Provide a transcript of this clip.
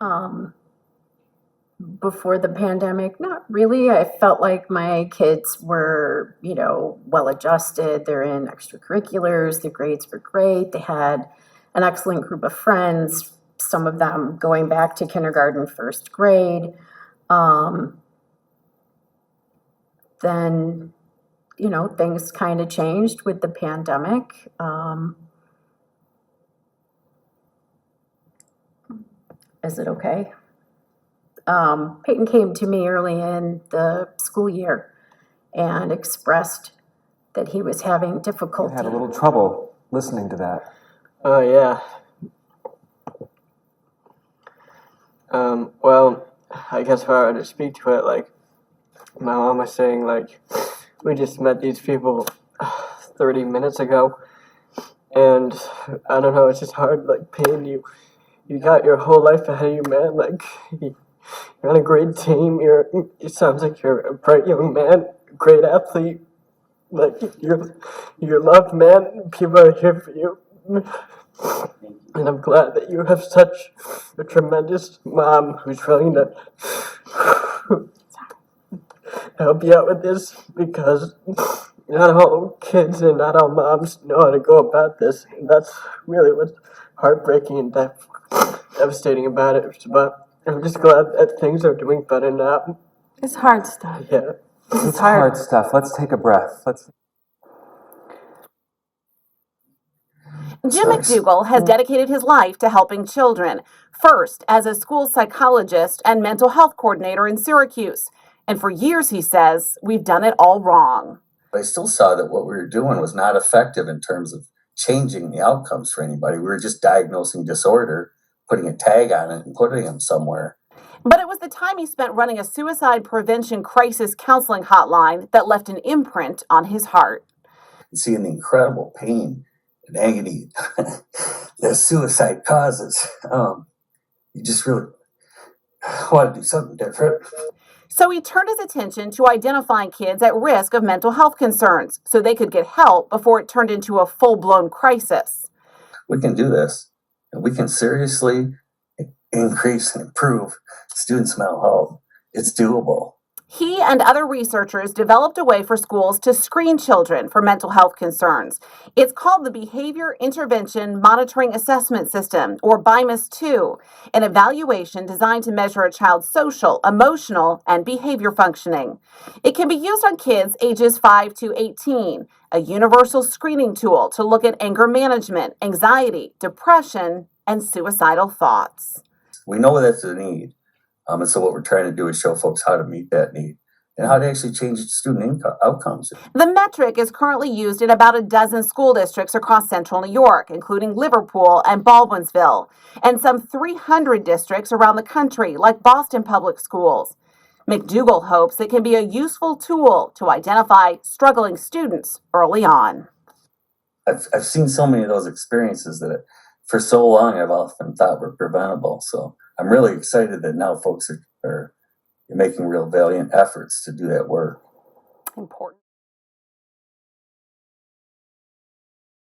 Um, Before the pandemic, not really. I felt like my kids were, well adjusted. They're in extracurriculars. Their grades were great. They had an excellent group of friends, some of them going back to kindergarten, first grade. Um, then, things kind of changed with the pandemic. Is it okay? Peyton came to me early in the school year and expressed that he was having You difficulty. had a little trouble listening to that. Oh, yeah. Well, I guess if I were to speak to it, like, my mom was saying, like, we just met these people 30 minutes ago, and I don't know, it's just hard, like, Payne, you got your whole life ahead of you, man, like, you're on a great team, it sounds like you're a bright young man, great athlete, like, you're loved, man, people are here for you. And I'm glad that you have such a tremendous mom who's willing to help you out with this, because not all kids and not all moms know how to go about this. And that's really what's heartbreaking and devastating about it. But I'm just glad that things are doing better now. It's hard stuff. Yeah. It's hard stuff. Let's take a breath. Jim McDougall has dedicated his life to helping children, first as a school psychologist and mental health coordinator in Syracuse. And for years, he says, we've done it all wrong. But I still saw that what we were doing was not effective in terms of changing the outcomes for anybody. We were just diagnosing disorder, putting a tag on it, and putting them somewhere. But it was the time he spent running a suicide prevention crisis counseling hotline that left an imprint on his heart. And seeing the incredible pain and agony that suicide causes, you just really want to do something different. So he turned his attention to identifying kids at risk of mental health concerns so they could get help before it turned into a full-blown crisis. We can do this, and we can seriously increase and improve students' mental health. It's doable. He and other researchers developed a way for schools to screen children for mental health concerns. It's called the Behavior Intervention Monitoring Assessment System, or BIMAS-2, an evaluation designed to measure a child's social, emotional, and behavior functioning. It can be used on kids ages 5 to 18, a universal screening tool to look at anger management, anxiety, depression, and suicidal thoughts. We know that's a need. And so what we're trying to do is show folks how to meet that need and how to actually change student outcomes. The metric is currently used in about a dozen school districts across central New York, including Liverpool and Baldwinsville, and some 300 districts around the country, like Boston Public Schools. McDougall hopes it can be a useful tool to identify struggling students early on. I've seen so many of those experiences that for so long I've often thought were preventable. So I'm really excited that now folks are making real valiant efforts to do that work. Important.